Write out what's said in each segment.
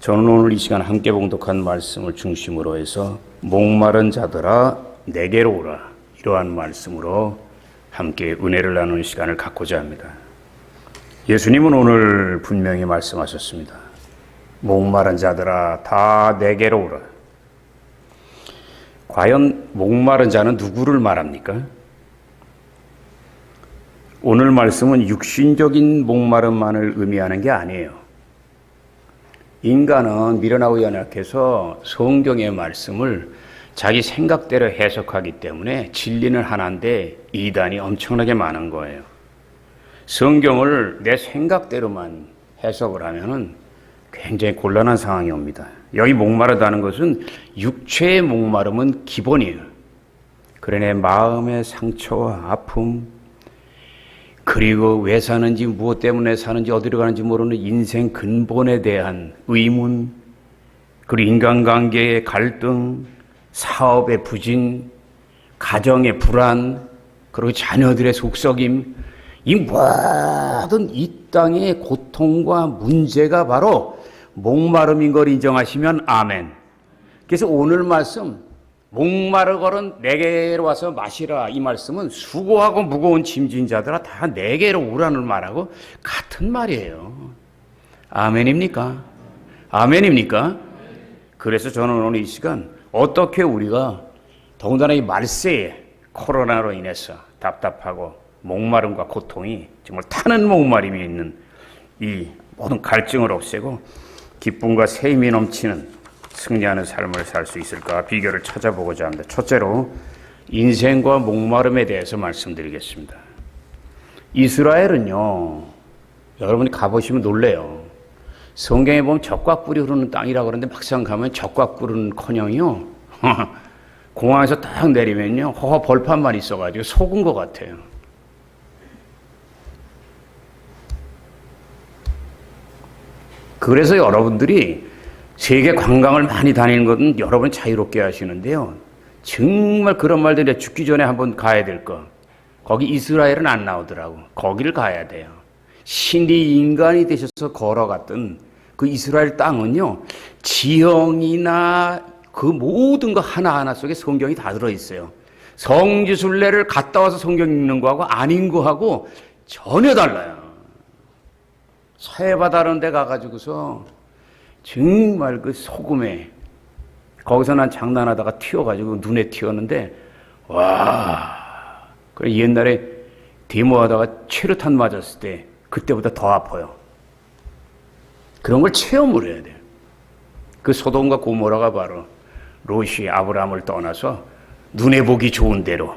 저는 오늘 이 시간 함께 봉독한 말씀을 중심으로 해서 목마른 자들아 내게로 오라, 이러한 말씀으로 함께 은혜를 나누는 시간을 갖고자 합니다. 예수님은 오늘 분명히 말씀하셨습니다. 목마른 자들아 다 내게로 오라. 과연 목마른 자는 누구를 말합니까? 오늘 말씀은 육신적인 목마름만을 의미하는 게 아니에요. 인간은 미련하고 연약해서 성경의 말씀을 자기 생각대로 해석하기 때문에 진리는 하나인데 이단이 엄청나게 많은 거예요. 성경을 내 생각대로만 해석을 하면은 굉장히 곤란한 상황이 옵니다. 여기 목마르다는 것은 육체의 목마름은 기본이에요. 그러나 마음의 상처와 아픔, 그리고 왜 사는지, 무엇 때문에 사는지, 어디로 가는지 모르는 인생 근본에 대한 의문, 그리고 인간관계의 갈등, 사업의 부진, 가정의 불안, 그리고 자녀들의 속썩임, 이 모든 이 땅의 고통과 문제가 바로 목마름인 걸 인정하시면 아멘. 그래서 오늘 말씀 목마르거든 내게로 와서 마시라, 이 말씀은 수고하고 무거운 짐진 자들아 다 내게로 오라는 말하고 같은 말이에요. 아멘입니까? 아멘입니까? 그래서 저는 오늘 이 시간 어떻게 우리가 더군다나 이 말세에 코로나로 인해서 답답하고 목마름과 고통이 정말 타는 목마름이 있는 이 모든 갈증을 없애고 기쁨과 새 힘이 넘치는 승리하는 삶을 살 수 있을까 비결을 찾아보고자 합니다. 첫째로 인생과 목마름에 대해서 말씀드리겠습니다. 이스라엘은요, 여러분이 가보시면 놀래요. 성경에 보면 젖과 꿀이 흐르는 땅이라고 그러는데 막상 가면 젖과 꿀은커녕요 공항에서 딱 내리면요 허허 벌판만 있어가지고 속은 것 같아요. 그래서 여러분들이 세계 관광을 많이 다니는 것은 여러분 자유롭게 하시는데요. 정말 그런 말들이 죽기 전에 한번 가야 될 거. 거기 이스라엘은 안 나오더라고. 거기를 가야 돼요. 신이 인간이 되셔서 걸어갔던 그 이스라엘 땅은요. 지형이나 그 모든 거 하나하나 속에 성경이 다 들어있어요. 성지순례를 갔다 와서 성경 읽는 거하고 아닌 거하고 전혀 달라요. 서해바다라는 데 가가지고서 정말 그 소금에 거기서 난 장난하다가 튀어가지고 눈에 튀었는데 와, 그래 옛날에 데모하다가 최루탄 맞았을 때 그때보다 더 아파요. 그런 걸 체험을 해야 돼요. 그 소돔과 고모라가 바로 롯이 아브라함을 떠나서 눈에 보기 좋은 대로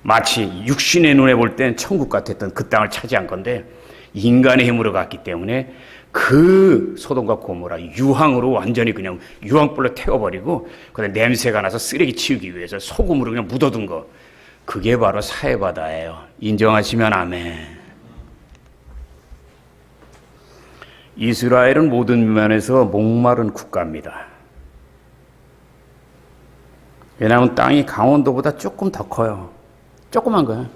마치 육신의 눈에 볼 땐 천국 같았던 그 땅을 차지한 건데 인간의 힘으로 갔기 때문에 그 소돔과 고모라 유황으로 완전히 그냥 유황불로 태워버리고 그다음에 냄새가 나서 쓰레기 치우기 위해서 소금으로 그냥 묻어둔 거, 그게 바로 사해바다예요. 인정하시면 아멘. 이스라엘은 모든 면에서 목마른 국가입니다. 왜냐하면 땅이 강원도보다 조금 더 커요. 조그만 거야.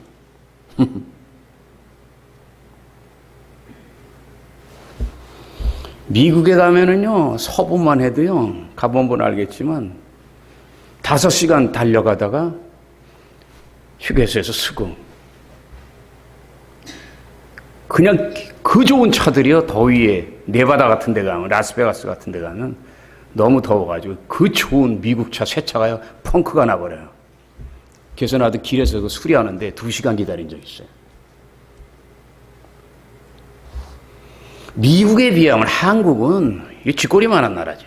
미국에 가면은요, 서부만 해도요, 가본 알겠지만, 5시간 달려가다가 휴게소에서 쓰고, 그냥 그 좋은 차들이요, 더위에, 네바다 같은 데 가면, 라스베가스 같은 데 가면, 너무 더워가지고, 그 좋은 미국 차, 새 차가요, 펑크가 나버려요. 그래서 나도 길에서 그 수리하는데 2시간 기다린 적 있어요. 미국에 비하면 한국은 쥐꼬리만한 나라죠.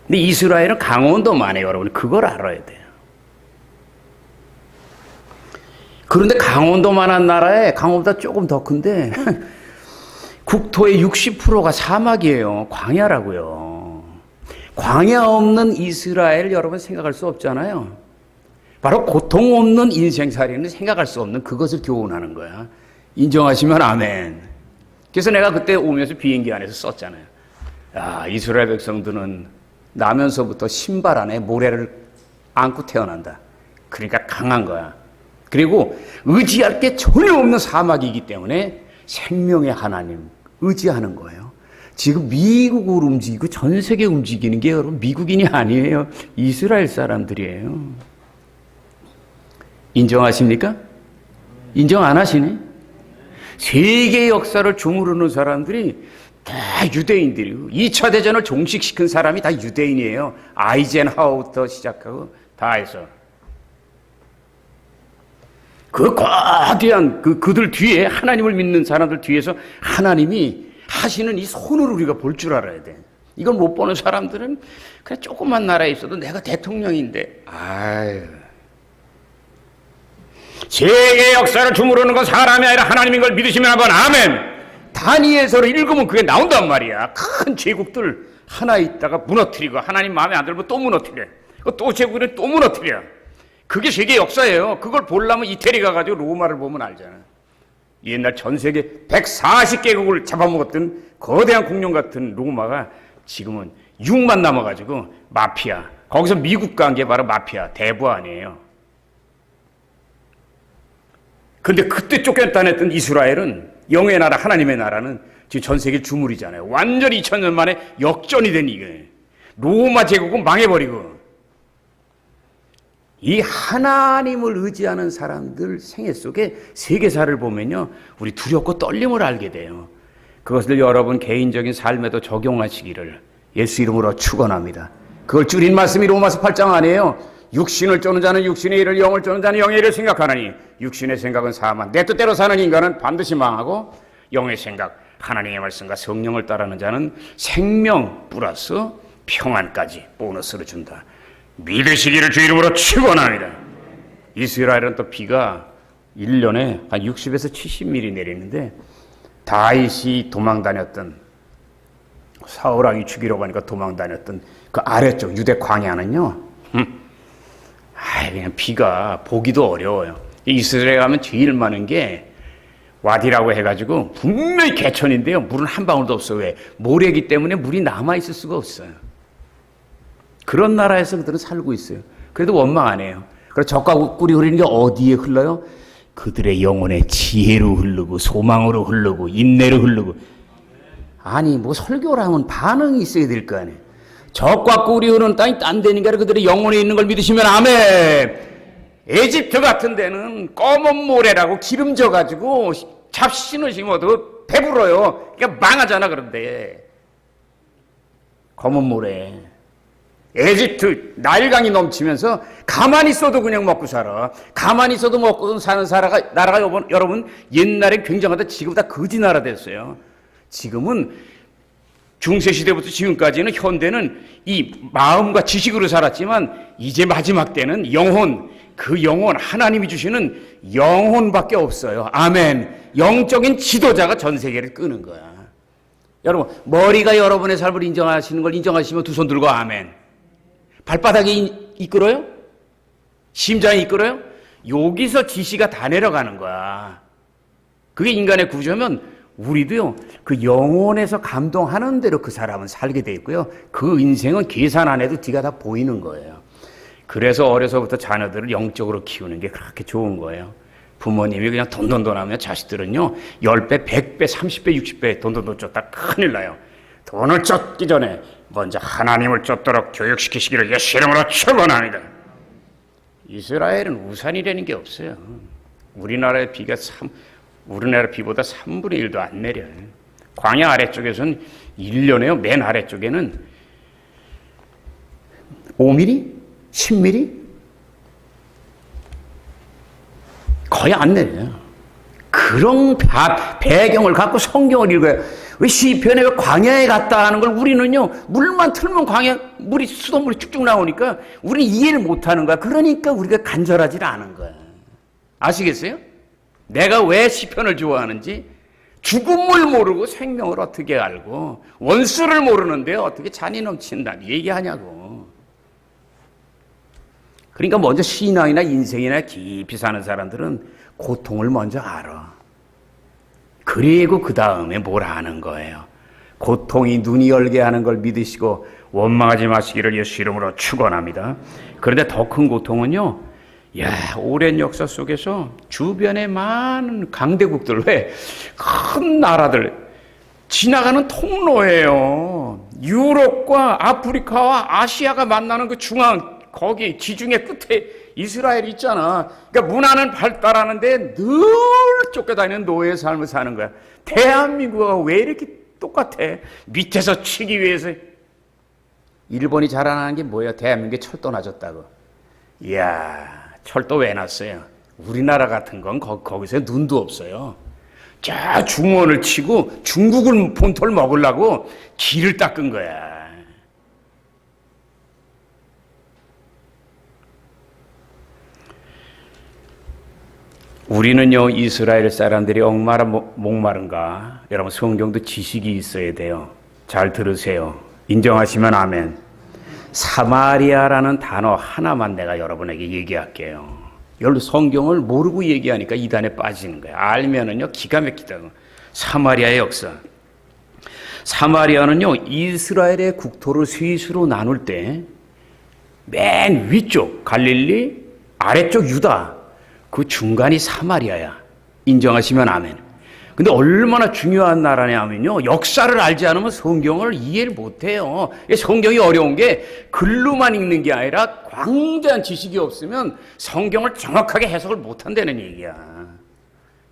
근데 이스라엘은 강원도만 해요, 여러분. 그걸 알아야 돼요. 그런데 강원도만한 나라에 강원보다 조금 더 큰데 국토의 60%가 사막이에요. 광야라고요. 광야 없는 이스라엘 여러분 생각할 수 없잖아요. 바로 고통 없는 인생살이는 생각할 수 없는 그것을 교훈하는 거야. 인정하시면 아멘. 그래서 내가 그때 오면서 비행기 안에서 썼잖아요. 야, 이스라엘 백성들은 나면서부터 신발 안에 모래를 안고 태어난다. 그러니까 강한 거야. 그리고 의지할 게 전혀 없는 사막이기 때문에 생명의 하나님 의지하는 거예요. 지금 미국을 움직이고 전 세계 움직이는 게 여러분 미국인이 아니에요. 이스라엘 사람들이에요. 인정하십니까? 인정 안 하시네? 세계 역사를 주무르는 사람들이 다 유대인들이고 2차 대전을 종식시킨 사람이 다 유대인이에요. 아이젠하워부터 시작하고 다 해서. 그 거대한 그들 뒤에 하나님을 믿는 사람들 뒤에서 하나님이 하시는 이 손을 우리가 볼 줄 알아야 돼. 이걸 못 보는 사람들은 그냥 조그만 나라에 있어도 내가 대통령인데, 아유. 세계 역사를 주무르는 건 사람이 아니라 하나님인 걸 믿으시면 한번 아멘. 다니엘서를 읽으면 그게 나온단 말이야. 큰 제국들 하나 있다가 무너뜨리고 하나님 마음에 안 들면 또 무너뜨려. 또 제국을 또 무너뜨려. 그게 세계 역사예요. 그걸 보려면 이태리 가가지고 로마를 보면 알잖아. 옛날 전 세계 140개국을 잡아먹었던 거대한 공룡 같은 로마가 지금은 6만 남아가지고 마피아. 거기서 미국 간 게 바로 마피아 대부 아니에요. 근데 그때 쫓겨났던 이스라엘은 영의 나라 하나님의 나라는 지금 전 세계 주물이잖아요. 완전히 2000년 만에 역전이 된 이게. 로마 제국은 망해버리고. 이 하나님을 의지하는 사람들 생애 속에 세계사를 보면요, 우리 두렵고 떨림을 알게 돼요. 그것을 여러분 개인적인 삶에도 적용하시기를 예수 이름으로 축원합니다. 그걸 줄인 말씀이 로마서 8장 아니에요. 육신을 쫓는 자는 육신의 일을, 영을 쫓는 자는 영의 일을 생각하나니 육신의 생각은 사망, 내 뜻대로 사는 인간은 반드시 망하고 영의 생각, 하나님의 말씀과 성령을 따르는 자는 생명 플러스 평안까지 보너스를 준다. 믿으시기를 주 이름으로 축원합니다. 이스라엘은 또 비가 1년에 한 60에서 70mm 내리는데 다윗이 도망 다녔던, 사울왕이 죽이려고 하니까 도망 다녔던 그 아래쪽 유대 광야는요, 그냥 비가 보기도 어려워요. 이스라엘 가면 제일 많은 게 와디라고 해가지고 분명히 개천인데요, 물은 한 방울도 없어요. 왜? 모래기 때문에 물이 남아있을 수가 없어요. 그런 나라에서 그들은 살고 있어요. 그래도 원망 안 해요. 그래서 젖과 꿀이 흐르는 게 어디에 흘러요? 그들의 영혼의 지혜로 흐르고 소망으로 흐르고 인내로 흐르고. 아니 뭐 설교를 하면 반응이 있어야 될 거 아니에요. 젖과 꿀이 흐르는 땅이 딴 데니까 그들의 영혼에 있는 걸 믿으시면 아멘. 에집트 같은 데는 검은 모래라고 기름져가지고 잡신을 심어도 배불러요. 그러니까 망하잖아. 그런데 검은 모래, 에집트 나일강이 넘치면서 가만히 있어도 그냥 먹고 살아. 가만히 있어도 먹고 사는 나라가 여러분 옛날에 굉장하다 지금보다 거지 나라 됐어요. 지금은 중세시대부터 지금까지는 현대는 이 마음과 지식으로 살았지만 이제 마지막 때는 영혼, 그 영혼 하나님이 주시는 영혼밖에 없어요. 아멘. 영적인 지도자가 전 세계를 끄는 거야. 여러분 머리가 여러분의 삶을 인정하시는 걸 인정하시면 두 손 들고 아멘. 발바닥이 이끌어요? 심장이 이끌어요? 여기서 지시가 다 내려가는 거야. 그게 인간의 구조면 우리도요, 그 영혼에서 감동하는 대로 그 사람은 살게 돼 있고요. 그 인생은 계산 안 해도 뒤가 다 보이는 거예요. 그래서 어려서부터 자녀들을 영적으로 키우는 게 그렇게 좋은 거예요. 부모님이 그냥 돈돈돈 하면 자식들은요, 10배, 100배, 30배, 60배 돈돈돈 쫓다 큰일 나요. 돈을 쫓기 전에 먼저 하나님을 쫓도록 교육시키시기를 예수 이름으로 축원합니다. 이스라엘은 우산이라는 게 없어요. 우리나라의 비보다 3분의 1도 안 내려요. 광야 아래쪽에서는 1년에요. 맨 아래쪽에는 5mm? 10mm? 거의 안 내려요. 그런 배경을 갖고 성경을 읽어요. 왜 시편에 왜 광야에 갔다 하는 걸 우리는요, 물만 틀면 물이 수돗물이 쭉쭉 나오니까 우리는 이해를 못하는 거야. 그러니까 우리가 간절하지 않은 거야. 아시겠어요? 내가 왜 시편을 좋아하는지, 죽음을 모르고 생명을 어떻게 알고 원수를 모르는데 어떻게 잔이 넘친다 얘기하냐고. 그러니까 먼저 신앙이나 인생이나 깊이 사는 사람들은 고통을 먼저 알아. 그리고 그 다음에 뭘 아는 거예요. 고통이 눈이 열게 하는 걸 믿으시고 원망하지 마시기를 예수 이름으로 축원합니다. 그런데 더 큰 고통은요, 오랜 역사 속에서 주변에 많은 강대국들, 왜 큰 나라들, 지나가는 통로예요. 유럽과 아프리카와 아시아가 만나는 그 중앙, 거기 지중해 끝에 이스라엘이 있잖아. 그러니까 문화는 발달하는데 늘 쫓겨다니는 노예의 삶을 사는 거야. 대한민국과 왜 이렇게 똑같아? 밑에서 치기 위해서. 일본이 자랑하는 게 뭐야? 대한민국에 철도 놔줬다고. 이야, 철도 왜 놨어요? 우리나라 같은 건 거기서 눈도 없어요. 자, 중원을 치고 중국을 본토를 먹으려고 길을 닦은 거야. 우리는요, 이스라엘 사람들이 목마라 목마른가? 여러분, 성경도 지식이 있어야 돼요. 잘 들으세요. 인정하시면 아멘. 사마리아라는 단어 하나만 내가 여러분에게 얘기할게요. 여러분, 성경을 모르고 얘기하니까 이단에 빠지는 거예요. 알면은요, 기가 막히다고. 사마리아의 역사. 사마리아는요, 이스라엘의 국토를 셋으로 나눌 때 맨 위쪽 갈릴리, 아래쪽 유다, 그 중간이 사마리아야. 인정하시면 아멘. 근데 얼마나 중요한 나라냐면요, 역사를 알지 않으면 성경을 이해를 못해요. 성경이 어려운 게 글로만 읽는 게 아니라 광대한 지식이 없으면 성경을 정확하게 해석을 못한다는 얘기야.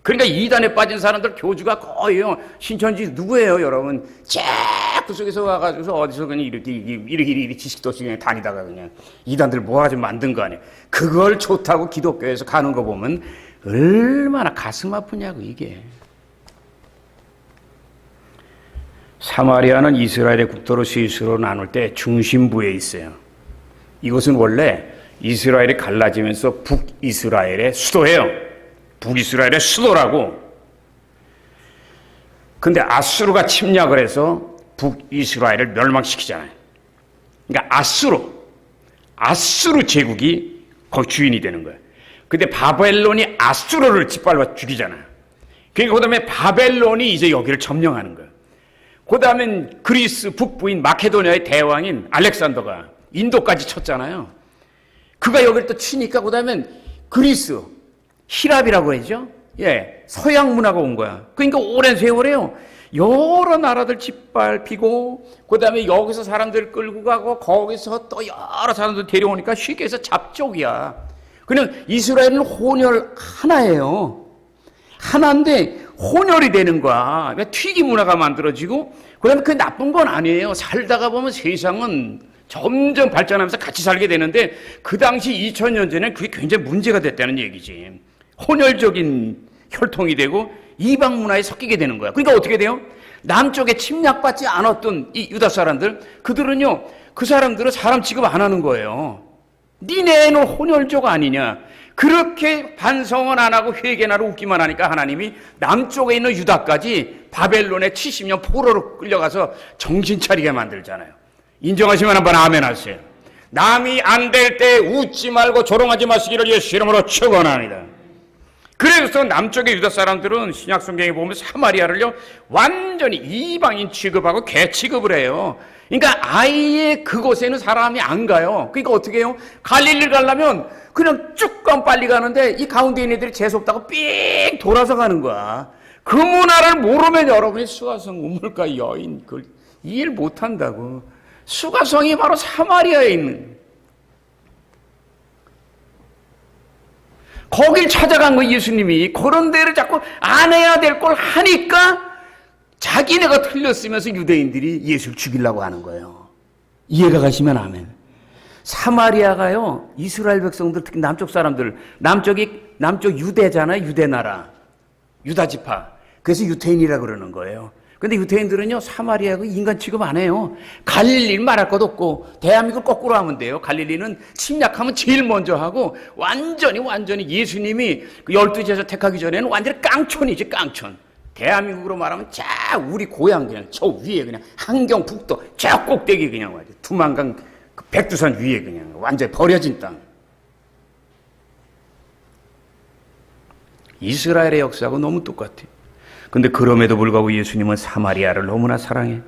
그러니까 이단에 빠진 사람들 교주가 거의요, 신천지 누구예요, 여러분? 쫙그 속에서 와가지고서 어디서 그냥 이렇게 지식도시 그냥 다니다가 그냥 이단들 모아가지고 만든 거 아니에요. 그걸 좋다고 기독교에서 가는 거 보면 얼마나 가슴 아프냐고, 이게. 사마리아는 이스라엘의 국토를 셋으로 나눌 때 중심부에 있어요. 이것은 원래 이스라엘이 갈라지면서 북이스라엘의 수도예요. 북이스라엘의 수도라고. 근데 아수르가 침략을 해서 북이스라엘을 멸망시키잖아요. 그러니까 아수르 제국이 거기 주인이 되는 거예요. 근데 바벨론이 아수르를 짓밟아 죽이잖아요. 그러니까 그 다음에 바벨론이 이제 여기를 점령하는 거예요. 그 다음엔 그리스 북부인 마케도니아의 대왕인 알렉산더가 인도까지 쳤잖아요. 그가 여기를 또 치니까 그 다음엔 그리스, 히랍이라고 하죠. 예, 서양 문화가 온 거야. 그러니까 오랜 세월에요, 여러 나라들 짓밟히고, 그 다음에 여기서 사람들 끌고 가고, 거기서 또 여러 사람들 데려오니까 쉽게 해서 잡족이야. 그냥 이스라엘은 혼혈 하나예요. 하나인데 혼혈이 되는 거야. 그러니까 튀기 문화가 만들어지고, 그 다음에 그게 나쁜 건 아니에요. 살다가 보면 세상은 점점 발전하면서 같이 살게 되는데, 그 당시 2000년 전에 그게 굉장히 문제가 됐다는 얘기지. 혼혈적인 혈통이 되고 이방 문화에 섞이게 되는 거야. 그러니까 어떻게 돼요? 남쪽에 침략받지 않았던 이 유다 사람들, 그들은요, 그 사람들은 사람 취급 안 하는 거예요. 니네 애는 혼혈족 아니냐. 그렇게 반성은 안 하고 회개나 웃기만 하니까 하나님이 남쪽에 있는 유다까지 바벨론에 70년 포로로 끌려가서 정신 차리게 만들잖아요. 인정하시면 한번 아멘 하세요. 남이 안 될 때 웃지 말고 조롱하지 마시기를 예수 이름으로 축원합니다. 그래서 남쪽의 유다 사람들은 신약 성경에 보면 사마리아를요, 완전히 이방인 취급하고 개 취급을 해요. 그러니까 아예 그곳에는 사람이 안 가요. 그러니까 어떻게 해요? 갈릴리를 가려면 그냥 쭉 빨리 가는데 이 가운데 있는 애들이 재수없다고 삑 돌아서 가는 거야. 그 문화를 모르면 여러분이 수가성 우물가 여인 그걸 이해를 못한다고. 수가성이 바로 사마리아에 있는, 거길 찾아간 거 예수님이. 그런 데를 자꾸 안 해야 될 걸 하니까 자기네가 틀렸으면서 유대인들이 예수를 죽이려고 하는 거예요. 이해가 가시면 아멘. 사마리아가요, 이스라엘 백성들, 특히 남쪽 사람들, 남쪽 유대잖아요. 유대 나라, 유다 지파. 그래서 유태인이라고 그러는 거예요. 근데 유태인들은요, 사마리아가 인간 취급 안 해요. 갈릴리는 말할 것도 없고, 대한민국을 거꾸로 하면 돼요. 갈릴리는 침략하면 제일 먼저 하고, 완전히 예수님이 그 12제자 택하기 전에는 완전히 깡촌이지, 깡촌. 대한민국으로 말하면 자, 우리 고향 그냥 저 위에 그냥 한경북도 저 꼭대기 그냥 와죠. 두만강 그 백두산 위에 그냥 완전히 버려진 땅. 이스라엘의 역사하고 너무 똑같아요. 근데 그럼에도 불구하고 예수님은 사마리아를 너무나 사랑해.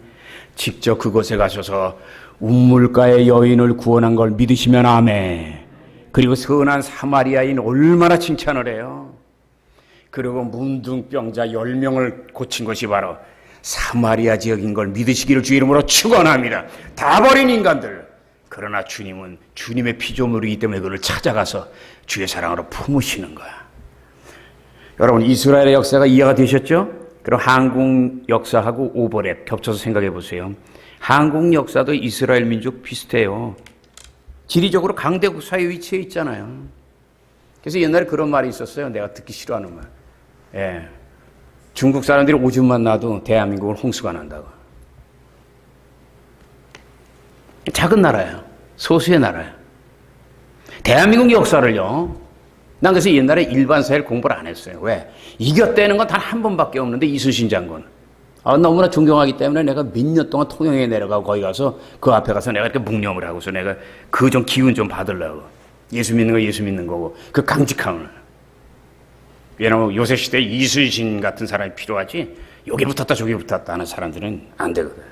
직접 그곳에 가셔서 우물가의 여인을 구원한 걸 믿으시면 아멘. 그리고 선한 사마리아인 얼마나 칭찬을 해요. 그리고 문둥병자 10명을 고친 것이 바로 사마리아 지역인 걸 믿으시기를 주 이름으로 축원합니다. 다 버린 인간들. 그러나 주님은 주님의 피조물이기 때문에 그를 찾아가서 주의 사랑으로 품으시는 거야. 여러분, 이스라엘의 역사가 이해가 되셨죠? 그럼 한국 역사하고 오버랩 겹쳐서 생각해 보세요. 한국 역사도 이스라엘 민족 비슷해요. 지리적으로 강대국 사이에 위치해 있잖아요. 그래서 옛날에 그런 말이 있었어요. 내가 듣기 싫어하는 말. 예. 중국 사람들이 오줌만 놔도 대한민국은 홍수가 난다고. 작은 나라예요. 소수의 나라예요. 대한민국 역사를요. 난 그래서 옛날에 일반 사회를 공부를 안 했어요. 왜? 이겼다는 건 단 한 번밖에 없는데 이순신 장군. 너무나 존경하기 때문에 내가 몇 년 동안 통영에 내려가고 거기 가서 그 앞에 가서 내가 이렇게 묵념을 하고서 내가 그 좀 기운 좀 받으려고. 예수 믿는 거 예수 믿는 거고 그 강직함을. 왜냐하면 요새 시대에 이순신 같은 사람이 필요하지 여기 붙었다 저기 붙었다 하는 사람들은 안 되거든.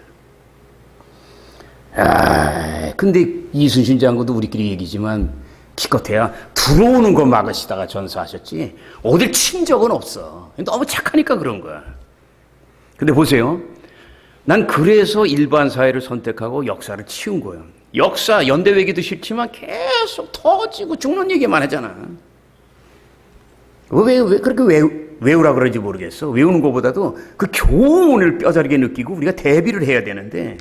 근데 이순신 장군도 우리끼리 얘기지만 기껏해야 들어오는 거 막으시다가 전사하셨지 어딜 친 적은 없어. 너무 착하니까 그런 거야. 근데 보세요. 난 그래서 일반 사회를 선택하고 역사를 치운 거예요. 역사 연대 외기도 싫지만 계속 터지고 죽는 얘기만 하잖아. 왜 그렇게 외우라 그러는지 모르겠어. 외우는 것보다도 그 교훈을 뼈저리게 느끼고 우리가 대비를 해야 되는데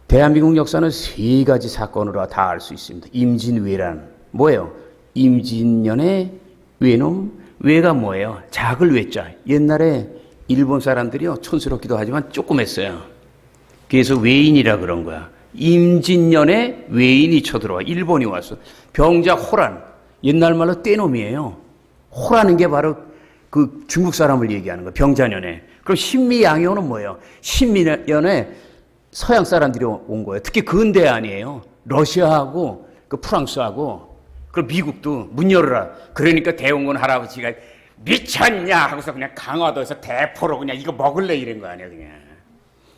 대한민국 역사는 세 가지 사건으로 다 알 수 있습니다. 임진왜란 뭐예요? 임진년의 외놈. 외가 뭐예요? 작을 외자. 옛날에 일본 사람들이요 촌스럽기도 하지만 조금 했어요. 그래서 외인이라 그런 거야. 임진년에 외인이 쳐들어와. 일본이 왔어. 병자 호란. 옛날 말로 떼놈이에요. 호라는 게 바로 그 중국 사람을 얘기하는 거예요. 병자년에. 그럼 신미양요는 뭐예요? 신미년에 서양 사람들이 온 거예요. 특히 근대 아니에요. 러시아하고 그 프랑스하고 그리고 미국도 문 열어라. 그러니까 대원군 할아버지가 미쳤냐 하고서 그냥 강화도에서 대포로 그냥 이거 먹을래 이런 거 아니야 그냥.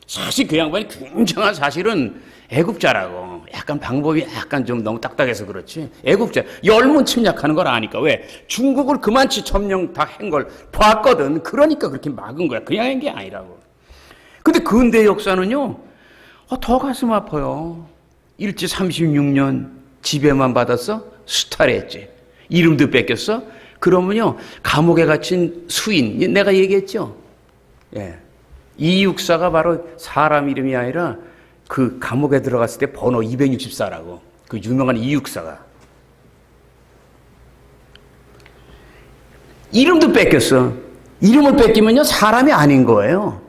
사실 그 양반이 굉장한 사실은 애국자라고. 약간 방법이 약간 좀 너무 딱딱해서 그렇지. 애국자. 열문 침략하는 걸 아니까. 왜? 중국을 그만치 점령 다 한 걸 봤거든. 그러니까 그렇게 막은 거야. 그냥 한 게 아니라고. 근데 근대 역사는요. 더 가슴 아파요. 일제 36년 지배만 받았어? 수탈했지. 이름도 뺏겼어? 그러면요. 감옥에 갇힌 수인. 내가 얘기했죠? 예. 이육사가 바로 사람 이름이 아니라 그 감옥에 들어갔을 때 번호 264라고. 그 유명한 이육사가. 이름도 뺏겼어. 이름을 뺏기면요. 사람이 아닌 거예요.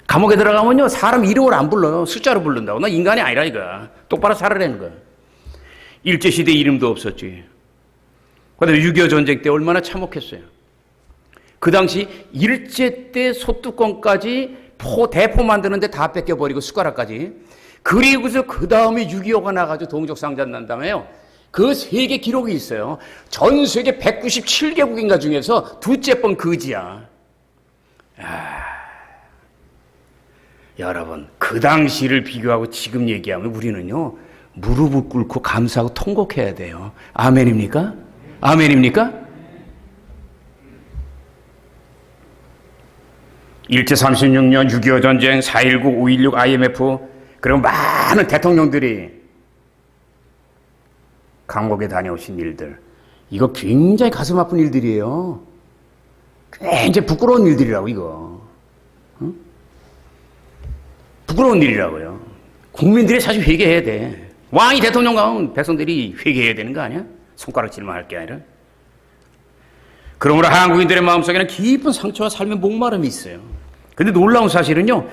감옥에 들어가면요. 사람 이름을 안 불러요. 숫자로 부른다고. 나 인간이 아니라 이거야. 똑바로 살아라는 거야. 일제시대 이름도 없었지. 그런데 6.25 전쟁 때 얼마나 참혹했어요. 그 당시 일제 때 소뚜껑까지 대포 만드는데 다 뺏겨버리고 숟가락까지. 그리고서 그 다음에 6.25가 나가지고 동족상잔 난 다음에요. 그 세계 기록이 있어요. 전 세계 197개국인가 중에서 두째 번 그지야. 여러분, 그 당시를 비교하고 지금 얘기하면 우리는요, 무릎을 꿇고 감사하고 통곡해야 돼요. 아멘입니까? 아멘입니까? 일제 36년 6.25 전쟁, 4.19, 5.16 IMF, 그리고 많은 대통령들이 감옥에 다녀오신 일들. 이거 굉장히 가슴 아픈 일들이에요. 굉장히 부끄러운 일들이라고, 이거. 응? 부끄러운 일이라고요. 국민들이 사실 회개해야 돼. 왕이 대통령 가면 백성들이 회개해야 되는 거 아니야? 손가락질만 할 게 아니라. 그러므로 한국인들의 마음속에는 깊은 상처와 삶의 목마름이 있어요. 근데 놀라운 사실은요.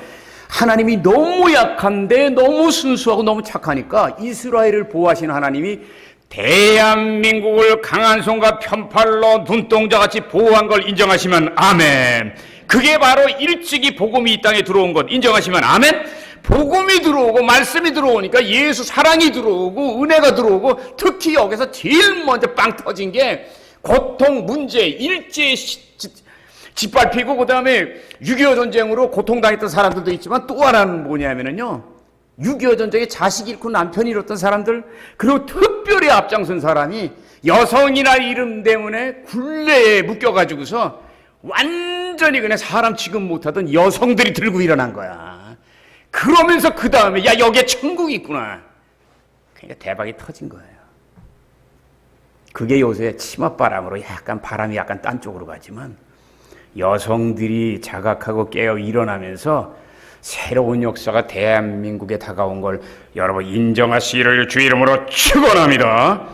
하나님이 너무 약한데 너무 순수하고 너무 착하니까 이스라엘을 보호하시는 하나님이 대한민국을 강한 손과 편팔로 눈동자같이 보호한 걸 인정하시면 아멘. 그게 바로 일찍이 복음이 이 땅에 들어온 것 인정하시면 아멘. 복음이 들어오고 말씀이 들어오니까 예수 사랑이 들어오고 은혜가 들어오고 특히 여기서 제일 먼저 빵 터진 게 고통, 문제, 일제 짓밟히고 그 다음에 6.25 전쟁으로 고통당했던 사람들도 있지만 또 하나는 뭐냐면요. 6.25 전쟁에 자식 잃고 남편 잃었던 사람들 그리고 특별히 앞장선 사람이 여성이나 이름 때문에 굴레에 묶여가지고서 완전 완전히 그냥 사람 지금 못하던 여성들이 들고 일어난 거야. 그러면서 그 다음에 야 여기에 천국이 있구나. 그러니까 대박이 터진 거예요. 그게 요새 치맛바람으로 약간 바람이 약간 딴 쪽으로 가지만 여성들이 자각하고 깨어 일어나면서 새로운 역사가 대한민국에 다가온 걸 여러분 인정하시기를 주 이름으로 축원합니다.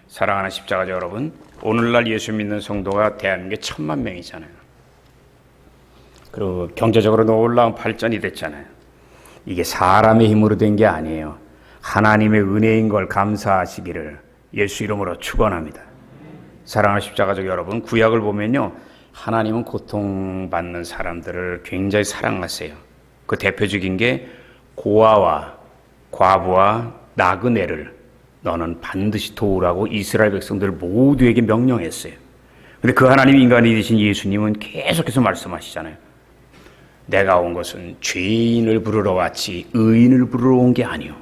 사랑하는 십자가자 여러분, 오늘날 예수 믿는 성도가 대한민국에 1,000만 명이잖아요. 그리고 경제적으로 놀라운 발전이 됐잖아요. 이게 사람의 힘으로 된 게 아니에요. 하나님의 은혜인 걸 감사하시기를 예수 이름으로 축원합니다. 사랑하는 십자가족 여러분, 구약을 보면요, 하나님은 고통받는 사람들을 굉장히 사랑하세요. 그 대표적인 게 고아와 과부와 나그네를 너는 반드시 도우라고 이스라엘 백성들 모두에게 명령했어요. 근데 그 하나님 인간이 되신 예수님은 계속해서 말씀하시잖아요. 내가 온 것은 죄인을 부르러 왔지 의인을 부르러 온 게 아니오.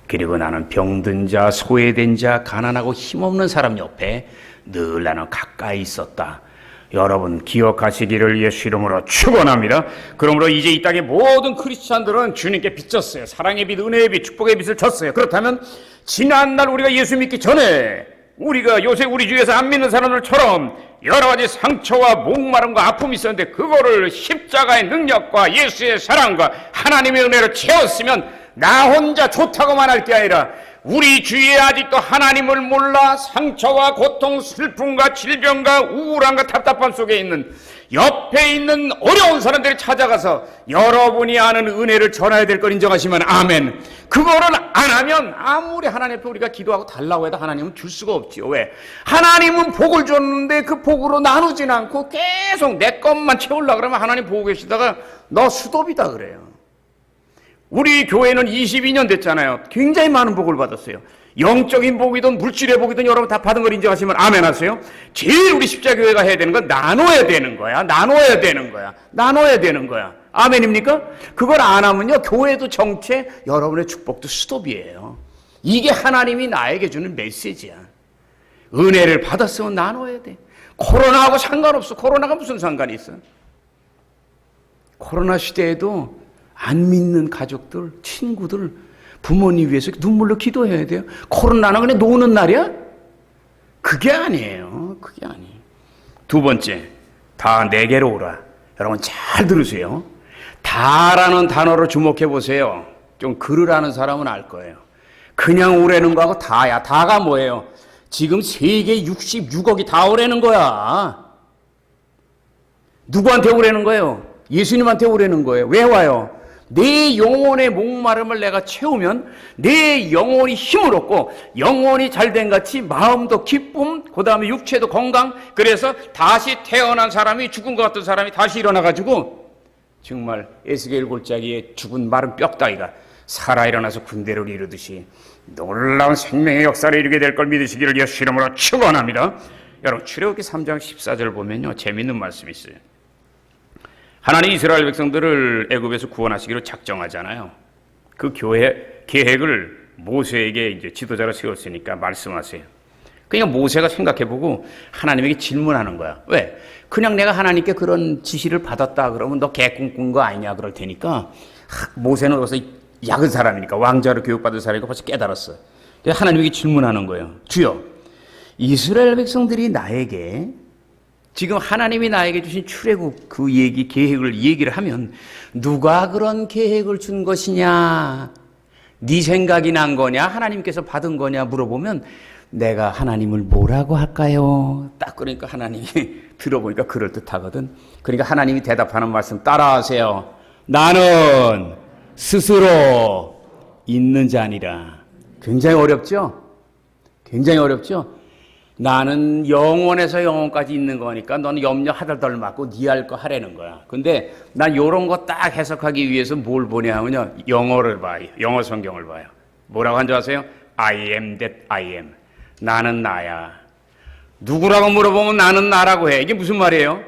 그리고 나는 병든 자, 소외된 자, 가난하고 힘없는 사람 옆에 늘 나는 가까이 있었다. 여러분 기억하시기를 예수 이름으로 축원합니다. 그러므로 이제 이 땅의 모든 크리스찬들은 주님께 빚졌어요. 사랑의 빚, 은혜의 빚, 축복의 빚을 졌어요. 그렇다면 지난날 우리가 예수 믿기 전에 우리가 요새 우리 주위에서 안 믿는 사람들처럼 여러 가지 상처와 목마름과 아픔이 있었는데 그거를 십자가의 능력과 예수의 사랑과 하나님의 은혜로 채웠으면 나 혼자 좋다고만 할 게 아니라 우리 주위에 아직도 하나님을 몰라 상처와 고통, 슬픔과 질병과 우울함과 답답함 속에 있는 옆에 있는 어려운 사람들이 찾아가서 여러분이 아는 은혜를 전해야 될 걸 인정하시면 아멘. 그거를 안 하면 아무리 하나님 앞에 우리가 기도하고 달라고 해도 하나님은 줄 수가 없지요. 왜? 하나님은 복을 줬는데 그 복으로 나누진 않고 계속 내 것만 채우려고 그러면 하나님 보고 계시다가 너 수도비다 그래요. 우리 교회는 22년 됐잖아요. 굉장히 많은 복을 받았어요. 영적인 복이든 물질의 복이든 여러분 다 받은 걸 인정하시면 아멘 하세요. 제일 우리 십자교회가 해야 되는 건 나눠야 되는 거야. 나눠야 되는 거야. 나눠야 되는 거야. 아멘입니까? 그걸 안 하면요, 교회도 정체, 여러분의 축복도 수도비예요. 이게 하나님이 나에게 주는 메시지야. 은혜를 받았으면 나눠야 돼. 코로나하고 상관없어. 코로나가 무슨 상관이 있어? 코로나 시대에도 안 믿는 가족들, 친구들, 부모님 위해서 눈물로 기도해야 돼요. 코로나는 그냥 노는 날이야? 그게 아니에요. 그게 아니에요. 두 번째, 다 내게로 오라. 여러분 잘 들으세요. 다라는 단어로 주목해 보세요. 좀 글을 아는 사람은 알 거예요. 그냥 오라는 거하고 다야. 다가 뭐예요? 지금 세계 66억이 다 오라는 거야. 누구한테 오라는 거예요? 예수님한테 오라는 거예요. 왜 와요? 내 영혼의 목마름을 내가 채우면 내 영혼이 힘을 얻고 영혼이 잘된 같이 마음도 기쁨, 그 다음에 육체도 건강, 그래서 다시 태어난 사람이 죽은 것 같은 사람이 다시 일어나가지고 정말 에스겔 골짜기에 죽은 마른 뼈다귀가 살아 일어나서 군대를 이루듯이 놀라운 생명의 역사를 이루게 될 걸 믿으시기를 예수 이름으로 축원합니다. 여러분 출애굽기 3장 14절 보면요, 재미있는 말씀이 있어요. 하나님 이스라엘 백성들을 애굽에서 구원하시기로 작정하잖아요. 그 교회 계획을 모세에게 이제 지도자로 세웠으니까 말씀하세요. 그러니까 모세가 생각해보고 하나님에게 질문하는 거야. 왜? 그냥 내가 하나님께 그런 지시를 받았다 그러면 너 개 꿈꾼 거 아니냐 그럴 테니까 모세는 벌써 약은 사람이니까 왕자로 교육받은 사람이니까 벌써 깨달았어. 그래서 하나님에게 질문하는 거예요. 주여, 이스라엘 백성들이 나에게 지금 하나님이 나에게 주신 출애굽 그 계획을 얘기를 하면 누가 그런 계획을 준 것이냐? 네 생각이 난 거냐? 하나님께서 받은 거냐? 물어보면 내가 하나님을 뭐라고 할까요? 딱 그러니까 하나님이 들어보니까 그럴듯하거든. 그러니까 하나님이 대답하는 말씀 따라하세요. 나는 스스로 있는 자니라. 굉장히 어렵죠? 굉장히 어렵죠? 나는 영원에서 영원까지 있는 거니까 너는 염려 하덜덜 맞고 네 할 거 하라는 거야. 근데 난 요런 거 딱 해석하기 위해서 뭘 보냐 하면요, 영어를 봐요. 영어 성경을 봐요. 뭐라고 한지 아세요? I am that I am. 나는 나야. 누구라고 물어보면 나는 나라고 해. 이게 무슨 말이에요?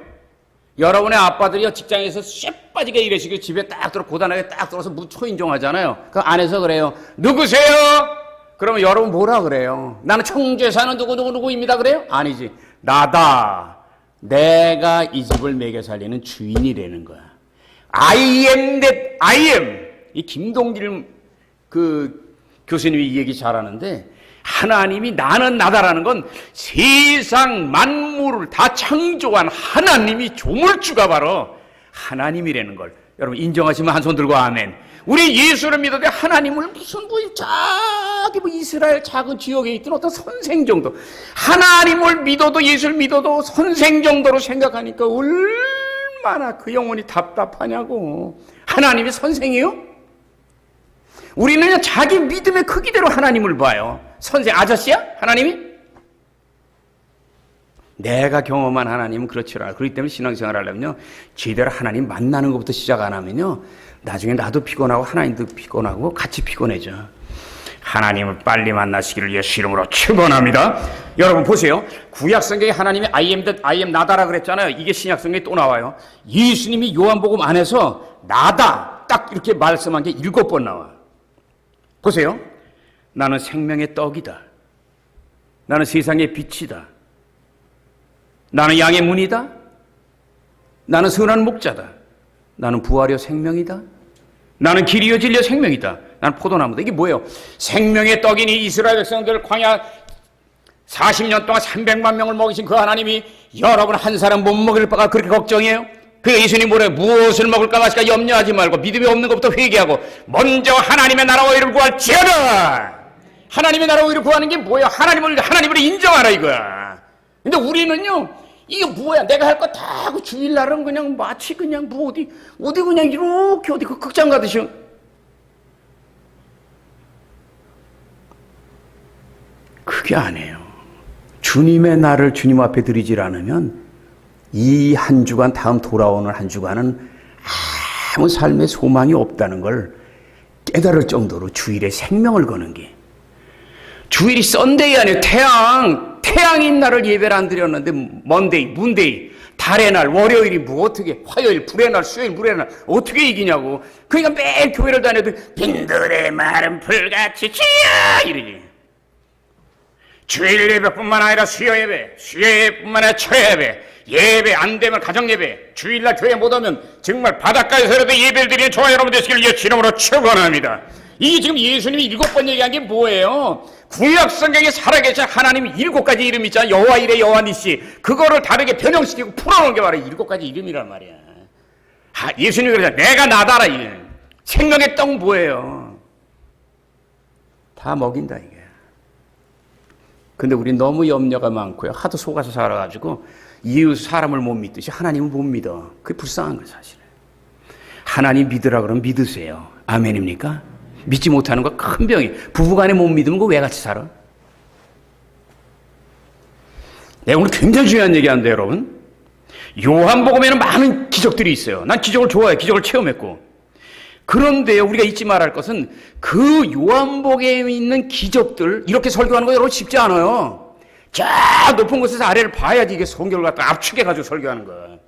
여러분의 아빠들이요, 직장에서 쇠빠지게 일하시고 집에 딱 들어 고단하게 딱 들어서 초인종하잖아요. 그 안에서 그래요. 누구세요? 그러면 여러분 뭐라 그래요? 나는 청주에 사는 누구누구입니다 그래요? 아니지. 나다. 내가 이 집을 먹여 살리는 주인이라는 거야. I am that I am. 이 김동길 그 교수님이 이 얘기 잘하는데, 하나님이 나는 나다라는 건 세상 만물을 다 창조한 하나님이 조물주가 바로 하나님이라는 걸 여러분 인정하시면 한 손 들고 아멘. 우리 예수를 믿어도 하나님을 무슨 자기 이스라엘 작은 지역에 있던 어떤 선생 정도, 하나님을 믿어도 예수를 믿어도 선생 정도로 생각하니까 얼마나 그 영혼이 답답하냐고. 하나님이 선생이요? 우리는 자기 믿음의 크기대로 하나님을 봐요. 선생 아저씨야? 하나님이? 내가 경험한 하나님은 그렇지 않아. 그렇기 때문에 신앙생활 하려면요, 제대로 하나님 만나는 것부터 시작 안 하면요, 나중에 나도 피곤하고 하나님도 피곤하고 같이 피곤해져. 하나님을 빨리 만나시기를 예수 이름으로 축원합니다. 여러분 보세요. 구약성경에 하나님이 I am that I am 나다라 그랬잖아요. 이게 신약성경에 또 나와요. 예수님이 요한복음 안에서 나다 딱 이렇게 말씀한 게 7번 나와. 보세요. 나는 생명의 떡이다. 나는 세상의 빛이다. 나는 양의 문이다. 나는 선한 목자다. 나는 부활이요 생명이다. 나는 길이요 진리요 생명이다. 나는 포도나무다. 이게 뭐예요? 생명의 떡이니 이스라엘 백성들 광야 40년 동안 300만 명을 먹이신 그 하나님이 여러분 한 사람 못 먹일 바가 그렇게 걱정해요? 그 예수님 뭐래요? 무엇을 먹을까 마실까 염려하지 말고 믿음이 없는 것부터 회개하고 먼저 하나님의 나라와 의를 구할지어다. 하나님의 나라와 의를 구하는 게 뭐야? 하나님을 인정하라 이거야. 근데 우리는요, 이게 뭐야? 내가 할 거 다 하고 주일날은 그냥 마치 그냥 뭐 어디 그냥 이렇게 어디 그 극장 가듯이. 그게 아니에요. 주님의 날을 주님 앞에 드리질 않으면 이 한 주간, 다음 돌아오는 한 주간은 아무 삶의 소망이 없다는 걸 깨달을 정도로 주일에 생명을 거는 게, 주일이 썬데이 아니에요. 태양인 날을 예배를 안 드렸는데 먼데이, 문데이, 달의 날, 월요일이 뭐 어떻게, 화요일, 불의 날, 수요일, 물의 날 어떻게 이기냐고. 그러니까 매일 교회를 다녀도 빈들의 마른 풀같이 주여 이러지. 주일 예배뿐만 아니라 수요 예배뿐만 아니라 철야 예배 안 되면 가정 예배, 주일날 교회 못 오면 정말 바닷가에서라도 예배를 드리는 저와 여러분 되시기를 예수 이름으로 축원합니다. 이게 지금 예수님이 7번 얘기한 게 뭐예요? 구약 성경에 살아계신 하나님이 7가지 이름 있잖아요. 여호와 이레, 여호와 니시. 그거를 다르게 변형시키고 풀어놓은 게 바로 7가지 이름이란 말이야. 예수님이 그러잖아요. 내가 나다라. 생명의 떡 뭐예요? 다 먹인다 이게. 근데 우리 너무 염려가 많고요. 하도 속아서 살아가지고 이웃 사람을 못 믿듯이 하나님은 못 믿어. 그게 불쌍한 거예요 사실은. 하나님 믿으라 그러면 믿으세요. 아멘입니까? 믿지 못하는 거 큰 병이. 부부간에 못 믿으면 그거 왜 같이 살아? 내가 오늘 굉장히 중요한 얘기하는데 여러분, 요한복음에는 많은 기적들이 있어요. 난 기적을 좋아해. 기적을 체험했고. 그런데 우리가 잊지 말아야 할 것은 그 요한복음에 있는 기적들, 이렇게 설교하는 거 여러분 쉽지 않아요. 저 높은 곳에서 아래를 봐야지 이게 성경을 갖다 압축해가지고 설교하는 거야.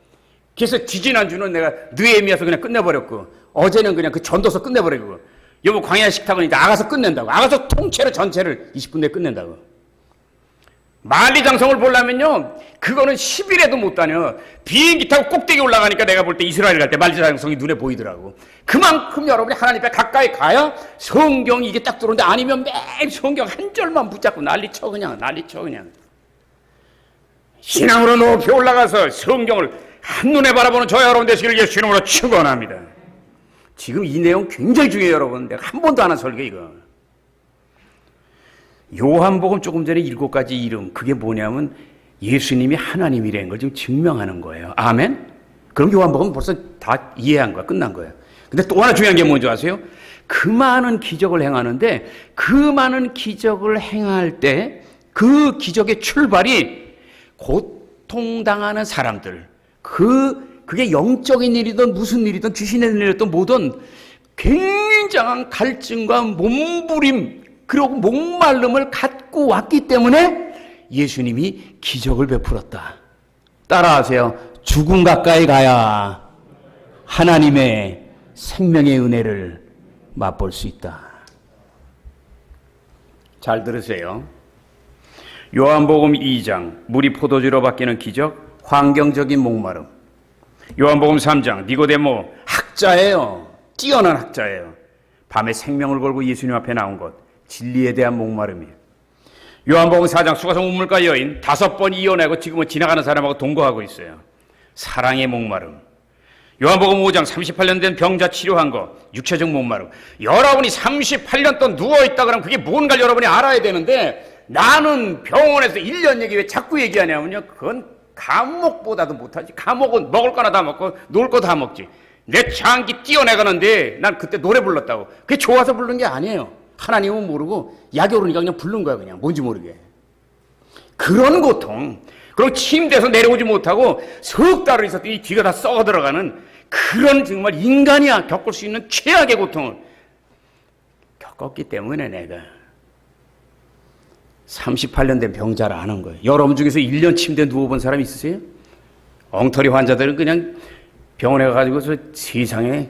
그래서 지지난주는 내가 느헤미야서 그냥 끝내버렸고, 어제는 그냥 그 전도서 끝내버리고, 여보 광야 식탁은 이제 아가서 끝낸다고. 아가서 통째로 전체를 20분 내에 끝낸다고. 만리장성을 보려면요, 그거는 10일에도 못 다녀. 비행기 타고 꼭대기 올라가니까 내가 볼 때 이스라엘 갈 때 만리장성이 눈에 보이더라고. 그만큼 여러분이 하나님 앞에 가까이 가야 성경이 이게 딱 들어오는데, 아니면 매일 성경 한 절만 붙잡고 난리쳐 그냥. 신앙으로 높이 올라가서 성경을 한눈에 바라보는 저와 여러분 되시기를 예수 이름으로 축원합니다. 지금 이 내용 굉장히 중요해요 여러분. 내가 한 번도 안 한 설교 이거. 요한복음 조금 전에 7가지 이름, 그게 뭐냐면 예수님이 하나님이라는 걸 지금 증명하는 거예요. 아멘? 그럼 요한복음 벌써 다 이해한 거야. 끝난 거예요. 근데 또 하나 중요한 게 뭔지 아세요? 그 많은 기적을 행하는데, 그 많은 기적을 행할 때 그 기적의 출발이 고통당하는 사람들, 그게 영적인 일이든 무슨 일이든 귀신의 일이든 뭐든 굉장한 갈증과 몸부림, 그리고 목마름을 갖고 왔기 때문에 예수님이 기적을 베풀었다. 따라하세요. 죽음 가까이 가야 하나님의 생명의 은혜를 맛볼 수 있다. 잘 들으세요. 요한복음 2장 물이 포도주로 바뀌는 기적, 환경적인 목마름. 요한복음 3장 니고데모 학자예요. 뛰어난 학자예요. 밤에 생명을 걸고 예수님 앞에 나온 것, 진리에 대한 목마름이에요. 요한복음 4장 수가성 우물가 여인 5번 이혼하고 지금은 지나가는 사람하고 동거하고 있어요. 사랑의 목마름. 요한복음 5장 38년 된 병자 치료한 거, 육체적 목마름. 여러분이 38년 동안 누워있다 그러면 그게 뭔가 여러분이 알아야 되는데, 나는 병원에서 1년 얘기 왜 자꾸 얘기하냐면요, 그건 감옥보다도 못하지. 감옥은 먹을 거나 다 먹고 놀 거 다 먹지. 내 장기 뛰어내가는데 난 그때 노래 불렀다고. 그게 좋아서 부른 게 아니에요. 하나님은 모르고 약이 오르니까 그냥 부른 거야. 그냥 뭔지 모르게. 그런 고통, 그리고 침대에서 내려오지 못하고 석 달을 있었더니 뒤가 다 썩어 들어가는 그런 정말 인간이 겪을 수 있는 최악의 고통을 겪었기 때문에 내가 38년 된 병자를 아는 거예요. 여러분 중에서 1년 침대에 누워본 사람 있으세요? 엉터리 환자들은 그냥 병원에 가가지고 세상에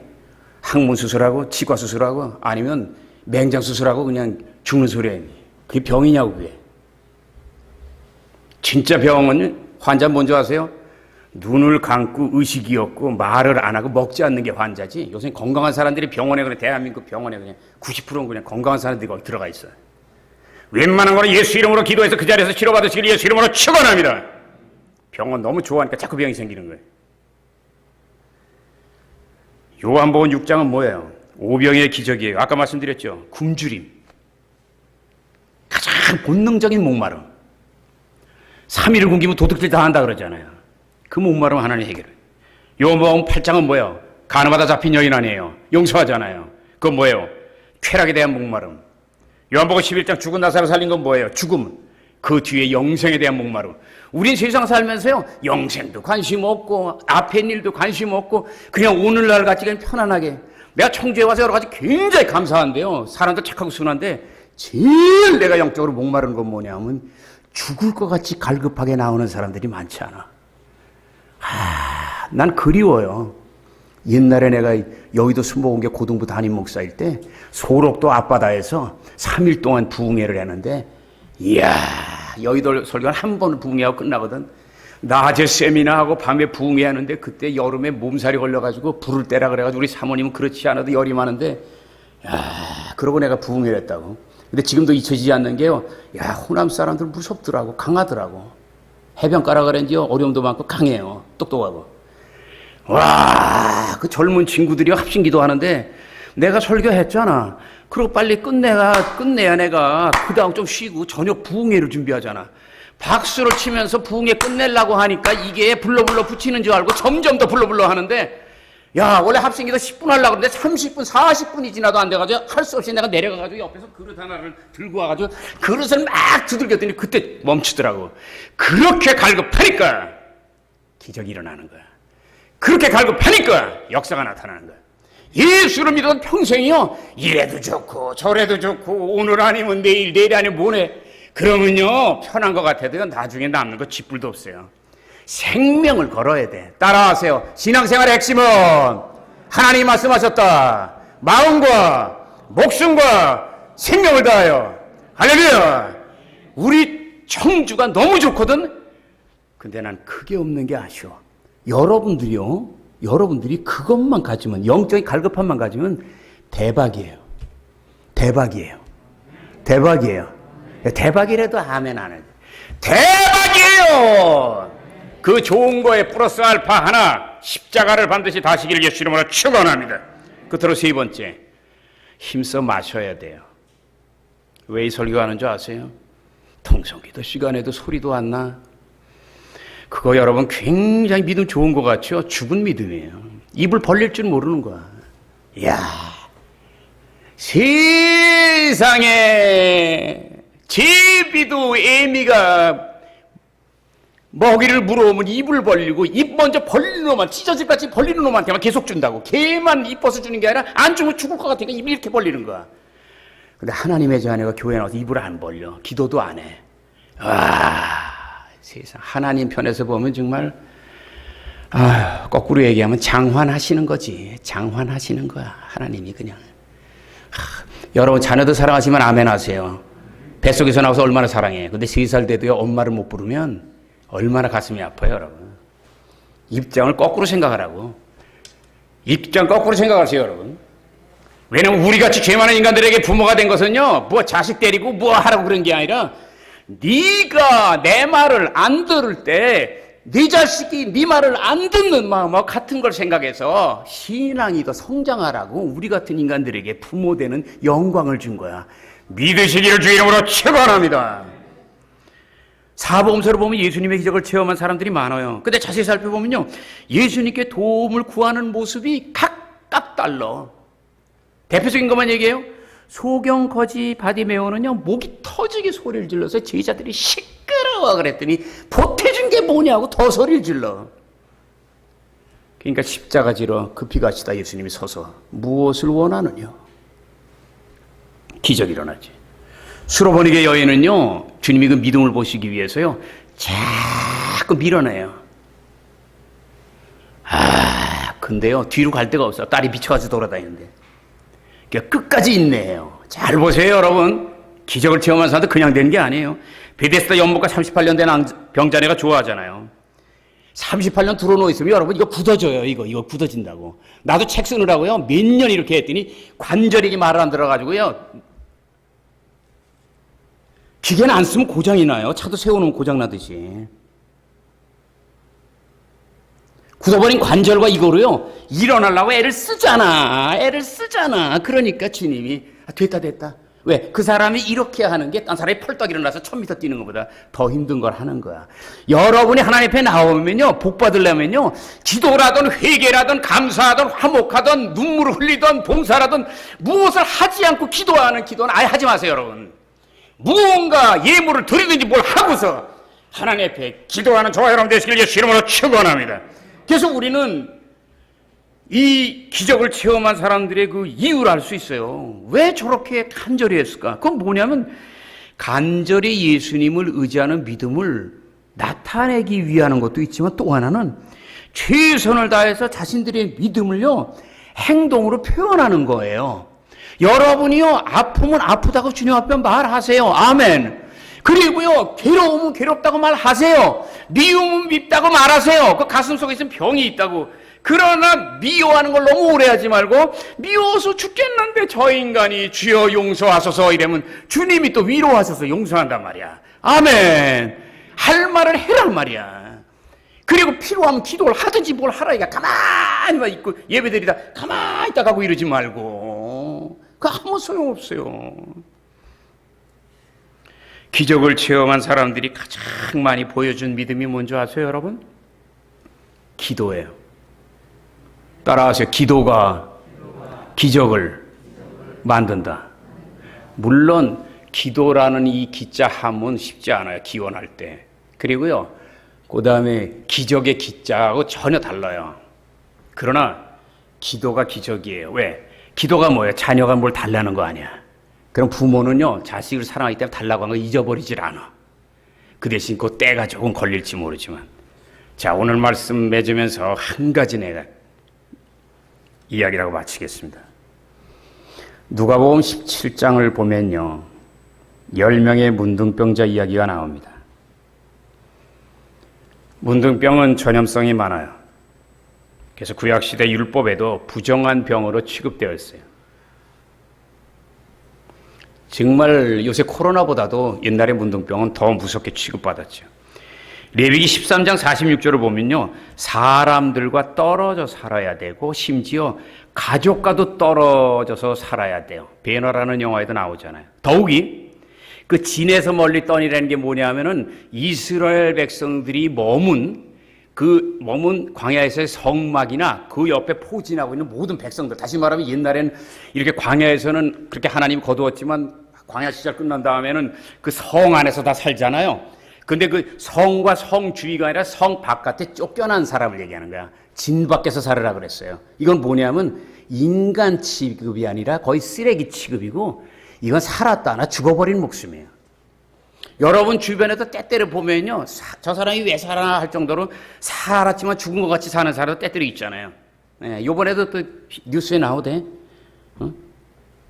항문 수술하고 치과 수술하고 아니면 맹장 수술하고 그냥 죽는 소리예요. 그게 병이냐고 그게. 진짜 병은 환자 뭔지 아세요? 눈을 감고 의식이 없고 말을 안 하고 먹지 않는 게 환자지. 요새 건강한 사람들이 병원에 그냥 대한민국 병원에 그냥 90%는 그냥 건강한 사람들이 거기 들어가 있어요. 웬만한 거는 예수 이름으로 기도해서 그 자리에서 치료받으시길 예수 이름으로 축원합니다. 병원 너무 좋아하니까 자꾸 병이 생기는 거예요. 요한복음 6장은 뭐예요? 오병이의 기적이에요. 아까 말씀드렸죠. 굶주림. 가장 본능적인 목마름. 3일을 굶기면 도둑질 다 한다 그러잖아요. 그 목마름 하나님 해결해요. 요한복음 8장은 뭐예요? 가늠하다 잡힌 여인 아니에요. 용서하잖아요. 그건 뭐예요? 쾌락에 대한 목마름. 요한복음 11장 죽은 나사로 살린 건 뭐예요? 죽음. 그 뒤에 영생에 대한 목마름. 우린 세상 살면서요, 영생도 관심 없고 앞에 있는 일도 관심 없고 그냥 오늘날 같이 그냥 편안하게. 내가 청주에 와서 여러 가지 굉장히 감사한데요, 사람들 착하고 순한데 제일 내가 영적으로 목마른 건 뭐냐면 죽을 것 같이 갈급하게 나오는 사람들이 많지 않아. 난 그리워요. 옛날에 내가 여의도 순복음교 고등부 담임 목사일 때 소록도 앞바다에서 3일 동안 부흥회를 했는데, 이야, 여의도 설교는 한 번 부흥회하고 끝나거든. 낮에 세미나하고 밤에 부흥회 하는데 그때 여름에 몸살이 걸려가지고 불을 떼라 그래가지고 우리 사모님은 그렇지 않아도 열이 많은데, 야, 그러고 내가 부흥회를 했다고. 근데 지금도 잊혀지지 않는 게요, 야, 호남 사람들 무섭더라고. 강하더라고. 해변가라 그런지요, 어려움도 많고 강해요. 똑똑하고. 와, 그 젊은 친구들이 합심기도 하는데 내가 설교했잖아. 그리고 빨리 끝내야 내가 그 다음 좀 쉬고 저녁 부흥회를 준비하잖아. 박수를 치면서 부흥회 끝내려고 하니까 이게 불러불러 붙이는 줄 알고 점점 더 불러불러 하는데, 야, 원래 합심기도 10분 하려고 그러는데 30분, 40분이 지나도 안 돼가지고 할 수 없이 내가 내려가가지고 옆에서 그릇 하나를 들고 와가지고 그릇을 막 두들겼더니 그때 멈추더라고. 그렇게 갈급하니까 기적이 일어나는 거야. 그렇게 갈급하니까 역사가 나타나는 거야. 예수를 믿어도 평생이요, 이래도 좋고 저래도 좋고 오늘 아니면 내일, 내일 아니면 모레, 그러면요 편한 것 같아도 나중에 남는 거 쥐뿔도 없어요. 생명을 걸어야 돼. 따라하세요. 신앙생활의 핵심은 하나님이 말씀하셨다. 마음과 목숨과 생명을 다하여. 할렐루야. 우리 청주가 너무 좋거든. 근데 난 그게 없는 게 아쉬워. 여러분들이 그것만 가지면, 영적인 갈급함만 가지면 대박이에요. 대박이에요. 대박이에요. 대박이라도 아멘 안 해. 대박이에요. 그 좋은 거에 플러스 알파 하나, 십자가를 반드시 다시기를 예수 이름으로 축원합니다. 끝으로 세 번째, 힘써 마셔야 돼요. 왜 이 설교하는 줄 아세요? 통성기도 시간에도 소리도 안 나. 그거 여러분 굉장히 믿음 좋은 것 같죠? 죽은 믿음이에요. 입을 벌릴 줄 모르는 거야. 이야, 세상에 제비도 애미가 먹이를 물어오면 입을 벌리고, 입 먼저 벌리는 놈만, 찢어질같이 벌리는 놈한테만 계속 준다고. 걔만 이뻐서 주는 게 아니라 안 주면 죽을 것 같으니까 입을 이렇게 벌리는 거야. 근데 하나님의 자녀가 교회에 나와서 입을 안 벌려. 기도도 안 해. 세상, 하나님 편에서 보면 정말, 거꾸로 얘기하면 장환하시는 거지. 장환하시는 거야. 하나님이 그냥. 여러분, 자녀들 사랑하시면 아멘 하세요. 뱃속에서 나와서 얼마나 사랑해. 근데 3살 돼도요, 엄마를 못 부르면 얼마나 가슴이 아파요, 여러분. 입장을 거꾸로 생각하라고. 입장 거꾸로 생각하세요, 여러분. 왜냐면 우리같이 죄 많은 인간들에게 부모가 된 것은요, 뭐 자식 때리고 뭐 하라고 그런 게 아니라, 네가 내 말을 안 들을 때 네 자식이 네 말을 안 듣는 마음과 같은 걸 생각해서 신앙이 더 성장하라고 우리 같은 인간들에게 부모 되는 영광을 준 거야. 믿으시기를 주 이름으로 축원합니다. 사복음서를 보면 예수님의 기적을 체험한 사람들이 많아요. 근데 자세히 살펴보면요, 예수님께 도움을 구하는 모습이 각각 달라. 대표적인 것만 얘기해요. 소경 거지 바디메오는요, 목이 터지게 소리를 질러서 제자들이 시끄러워 그랬더니 보태준 게 뭐냐고 더 소리를 질러. 그러니까 십자가 지러 급히 가시다 예수님이 서서 무엇을 원하느냐? 기적이 일어나지. 수로보니게 여인은요, 주님이 그 믿음을 보시기 위해서요, 자꾸 밀어내요. 근데요, 뒤로 갈 데가 없어. 딸이 미쳐가지고 돌아다니는데. 그러니까 끝까지 인내해요. 잘 보세요, 여러분. 기적을 체험한 사람도 그냥 되는 게 아니에요. 베데스다 연못가 38년 된 병자네가 좋아하잖아요. 38년 들어놓여 있으면 여러분 이거 굳어져요. 이거 굳어진다고. 나도 책 쓰느라고요, 몇 년 이렇게 했더니 관절이 말을 안 들어가지고요, 기계는 안 쓰면 고장이 나요. 차도 세워놓으면 고장 나듯이. 굳어버린 관절과 이거로요, 일어나려고 애를 쓰잖아. 그러니까 주님이 됐다. 왜? 그 사람이 이렇게 하는 게 딴 사람이 펄떡 일어나서 1000m 뛰는 것보다 더 힘든 걸 하는 거야. 여러분이 하나님 앞에 나오면요, 복 받으려면요, 기도라든 회개라든 감사하든 화목하든 눈물을 흘리든 봉사라든 무엇을 하지 않고 기도하는 기도는 아예 하지 마세요, 여러분. 무언가 예물을 드리든지 뭘 하고서 하나님 앞에 기도하는 저와 여러분 되시길 예수 이름으로 축원합니다. 그래서 우리는 이 기적을 체험한 사람들의 그 이유를 알 수 있어요. 왜 저렇게 간절히 했을까? 그건 뭐냐면 간절히 예수님을 의지하는 믿음을 나타내기 위한 것도 있지만, 또 하나는 최선을 다해서 자신들의 믿음을요, 행동으로 표현하는 거예요. 여러분이요, 아프면 아프다고 주님 앞에 말하세요. 아멘. 그리고요, 괴로우면 괴롭다고 말하세요. 미움은 밉다고 말하세요. 그 가슴 속에 있으면 병이 있다고. 그러나 미워하는 걸 너무 오래 하지 말고, 미워서 죽겠는데 저 인간이 주여 용서하소서 이러면 주님이 또 위로하셔서 용서한단 말이야. 아멘. 할 말을 해란 말이야. 그리고 필요하면 기도를 하든지 뭘 하라니까. 가만히만 있고 예배드리다 가만히 있다 가고 이러지 말고. 그 아무 소용없어요. 기적을 체험한 사람들이 가장 많이 보여준 믿음이 뭔지 아세요, 여러분? 기도예요. 따라하세요. 기도가 기적을 만든다. 물론 기도라는 이 기자 함은 쉽지 않아요, 기원할 때. 그리고요, 그 다음에 기적의 기자하고 전혀 달라요. 그러나 기도가 기적이에요. 왜? 기도가 뭐예요? 자녀가 뭘 달라는 거 아니야. 그럼 부모는요, 자식을 사랑하기 때문에 달라고 한 거 잊어버리질 않아. 그 대신 그 때가 조금 걸릴지 모르지만. 자, 오늘 말씀 맺으면서 한 가지 내가 이야기라고 마치겠습니다. 누가복음 17장을 보면요, 10명의 문둥병자 이야기가 나옵니다. 문둥병은 전염성이 많아요. 그래서 구약시대 율법에도 부정한 병으로 취급되어 있어요. 정말 요새 코로나보다도 옛날의 문둥병은 더 무섭게 취급받았죠. 레위기 13장 46절을 보면요, 사람들과 떨어져 살아야 되고 심지어 가족과도 떨어져서 살아야 돼요. 베너라는 영화에도 나오잖아요. 더욱이 그 진에서 멀리 떠니라는 게 뭐냐면은 이스라엘 백성들이 머문 광야에서의 성막이나 그 옆에 포진하고 있는 모든 백성들, 다시 말하면 옛날에는 이렇게 광야에서는 그렇게 하나님이 거두었지만 광야 시절 끝난 다음에는 그 성 안에서 다 살잖아요. 근데 그 성과 성 주위가 아니라 성 바깥에 쫓겨난 사람을 얘기하는 거야. 진 밖에서 살으라 그랬어요. 이건 뭐냐면 인간 취급이 아니라 거의 쓰레기 취급이고, 이건 살았다 하나 죽어버린 목숨이에요. 여러분 주변에도 때때로 보면요, 저 사람이 왜 살아나 할 정도로 살았지만 죽은 것 같이 사는 사람도 때때로 있잖아요. 네, 요번에도 또 뉴스에 나오대.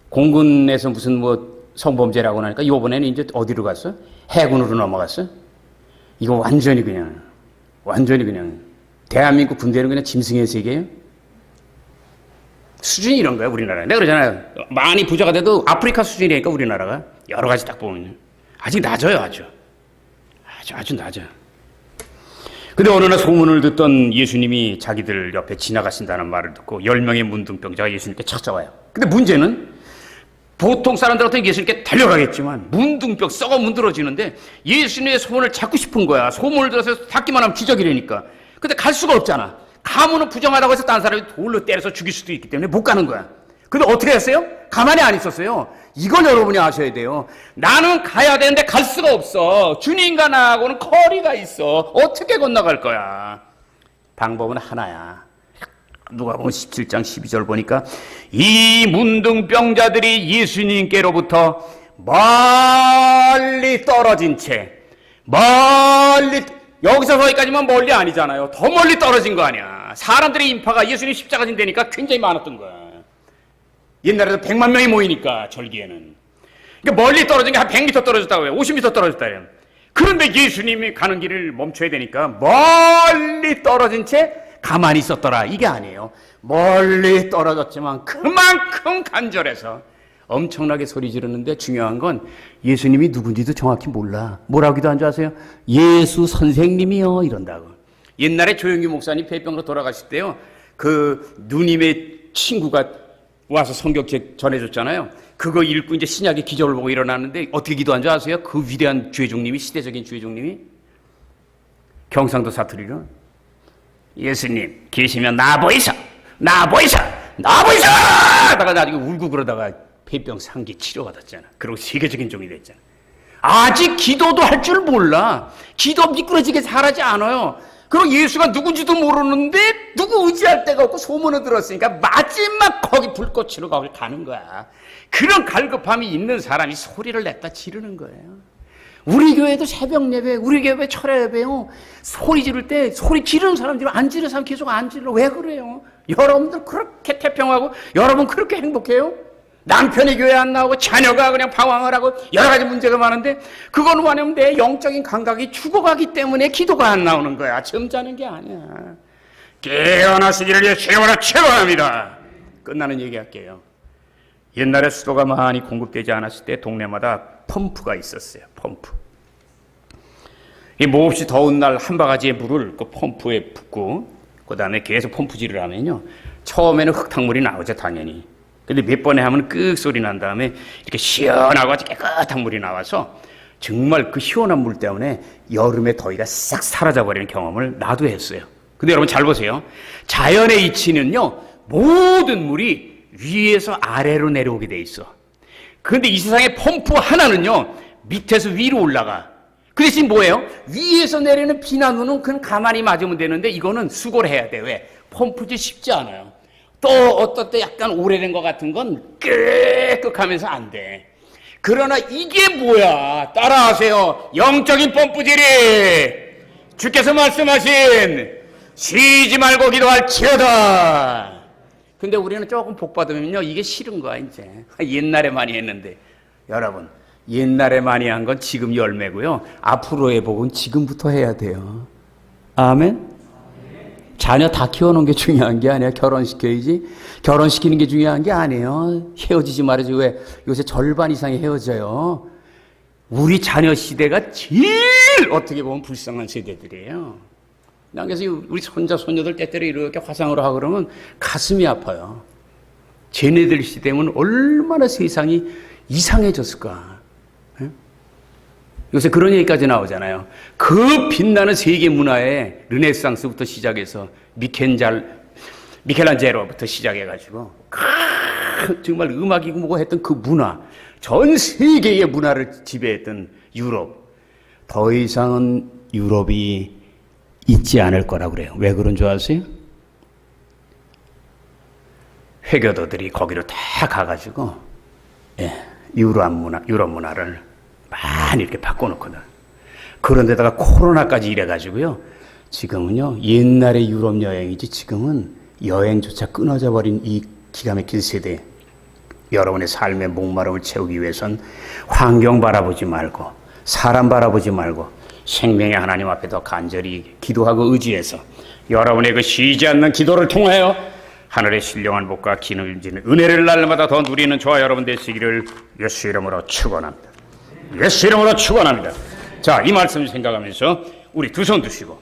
공군에서 무슨 뭐 성범죄라고 하니까 요번에는 이제 어디로 갔어? 해군으로 넘어갔어? 이거 완전히 그냥 대한민국 군대는 그냥 짐승의 세계예요? 수준이 이런 거야, 우리나라. 내가 그러잖아요. 많이 부자가 돼도 아프리카 수준이니까 우리나라가. 여러 가지 딱 보면. 아직 낮아요, 아주 낮아. 근데 어느 날 소문을 듣던 예수님이 자기들 옆에 지나가신다는 말을 듣고 10명의 문둥병자가 예수님께 찾아와요. 근데 문제는 보통 사람들 같은 예수님께 달려가겠지만 문둥병 썩어 문드러지는데 예수님의 소원을 찾고 싶은 거야. 소문을 들어서 닫기만 하면 기적이라니까. 근데 갈 수가 없잖아. 가면은 부정하다고 해서 다른 사람이 돌로 때려서 죽일 수도 있기 때문에 못 가는 거야. 근데 어떻게 했어요? 가만히 안 있었어요. 이걸 여러분이 아셔야 돼요. 나는 가야 되는데 갈 수가 없어. 주님과 나하고는 거리가 있어. 어떻게 건너갈 거야? 방법은 하나야. 누가복음 17장 12절 보니까 이 문둥병자들이 예수님께로부터 멀리 떨어진 채 여기서 거기까지만 멀리 아니잖아요. 더 멀리 떨어진 거 아니야. 사람들의 인파가 예수님 십자가 진다니까 굉장히 많았던 거야. 옛날에도 100만 명이 모이니까 절기에는. 그러니까 멀리 떨어진 게 한 100m 떨어졌다고 해요. 50m 떨어졌다 해요. 그런데 예수님이 가는 길을 멈춰야 되니까 멀리 떨어진 채 가만히 있었더라. 이게 아니에요. 멀리 떨어졌지만 그만큼 간절해서 엄청나게 소리 지르는데 중요한 건 예수님이 누군지도 정확히 몰라. 뭐라고 기도한 줄 아세요? 예수 선생님이요 이런다고. 옛날에 조영규 목사님 폐병으로 돌아가실 때요. 그 누님의 친구가 와서 성경책 전해줬잖아요. 그거 읽고 이제 신약의 기적을 보고 일어났는데 어떻게 기도한 줄 아세요? 그 위대한 죄종님이, 시대적인 죄종님이 경상도 사투리로 예수님 계시면 나 보이소 하다가 나중에 울고 그러다가 폐병 상기 치료받았잖아. 그리고 세계적인 종이 됐잖아. 아직 기도도 할 줄 몰라. 기도 미끄러지게 잘하지 않아요. 그리고 예수가 누군지도 모르는데 누구 의지할 데가 없고 소문을 들었으니까 마지막 거기 불꽃으로 거길 가는 거야. 그런 갈급함이 있는 사람이 소리를 냈다 지르는 거예요. 우리 교회도 새벽 예배, 우리 교회 철야 예배요. 소리 지를 때 소리 지르는 사람들이 안 지르는 사람 계속 안 질러. 왜 그래요? 여러분들 그렇게 태평하고 여러분 그렇게 행복해요? 남편이 교회 안 나오고 자녀가 그냥 방황을 하고 여러 가지 문제가 많은데 그거는 뭐냐면 내 영적인 감각이 죽어가기 때문에 기도가 안 나오는 거야. 점잖은 게 아니야. 깨어나시기를 주님으로 축원합니다. 끝나는 얘기할게요. 옛날에 수도가 많이 공급되지 않았을 때 동네마다 펌프가 있었어요. 펌프. 이 몹시 더운 날 한 바가지의 물을 그 펌프에 붓고 그 다음에 계속 펌프질을 하면요. 처음에는 흙탕물이 나오죠, 당연히. 근데 몇 번에 하면 끄 소리 난 다음에 이렇게 시원하고 아주 깨끗한 물이 나와서 정말 그 시원한 물 때문에 여름의 더위가 싹 사라져버리는 경험을 나도 했어요. 근데 여러분 잘 보세요. 자연의 이치는요, 모든 물이 위에서 아래로 내려오게 돼 있어. 그런데 이 세상의 펌프 하나는요, 밑에서 위로 올라가. 그 대신 뭐예요? 위에서 내리는 비나 눈은 그냥 가만히 맞으면 되는데 이거는 수고를 해야 돼. 왜? 펌프질 쉽지 않아요. 또 어떨 때 약간 오래된 것 같은 건 끄끄하면서 안 돼. 그러나 이게 뭐야? 따라하세요. 영적인 펌프질이 주께서 말씀하신 쉬지 말고 기도할지어다. 근데 우리는 조금 복 받으면요 이게 싫은 거야 이제. 옛날에 많이 했는데 여러분 옛날에 많이 한 건 지금 열매고요. 앞으로의 복은 지금부터 해야 돼요. 아멘. 자녀 다 키워놓은 게 중요한 게 아니야. 결혼시켜야지. 결혼시키는 게 중요한 게 아니에요. 헤어지지 말아야지. 왜? 요새 절반 이상이 헤어져요. 우리 자녀 시대가 제일 어떻게 보면 불쌍한 세대들이에요. 난 그래서 우리 손자, 손녀들 때때로 이렇게 화상으로 하고 그러면 가슴이 아파요. 쟤네들 시대면 얼마나 세상이 이상해졌을까. 요새 그런 얘기까지 나오잖아요. 그 빛나는 세계 문화의 르네상스부터 시작해서 미켈란젤로부터 시작해가지고 정말 음악이고 뭐고 했던 그 문화, 전 세계의 문화를 지배했던 유럽. 더 이상은 유럽이 있지 않을 거라고 그래요. 왜 그런 줄 아세요? 회교도들이 거기로 다 가가지고 유럽 문화를 많이 이렇게 바꿔놓거든. 그런데다가 코로나까지 이래가지고요. 지금은요, 옛날의 유럽 여행이지 지금은 여행조차 끊어져 버린 이 기가 막힌 세대. 여러분의 삶의 목마름을 채우기 위해선 환경 바라보지 말고, 사람 바라보지 말고, 생명의 하나님 앞에 더 간절히 기도하고 의지해서 여러분의 그 쉬지 않는 기도를 통하여 하늘의 신령한 복과 기능지는 은혜를 날마다 더 누리는 저와 여러분 되시기를 예수 이름으로 축원합니다. 예수 이름으로 축원합니다. 자, 이 말씀 생각하면서 우리 두 손 드시고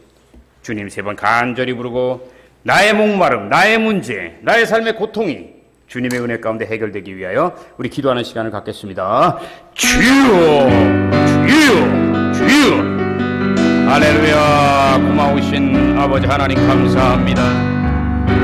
주님 3번 간절히 부르고 나의 목마름, 나의 문제, 나의 삶의 고통이 주님의 은혜 가운데 해결되기 위하여 우리 기도하는 시간을 갖겠습니다. 주여, 주여, 주여. 할렐루야. 고마우신 아버지 하나님 감사합니다.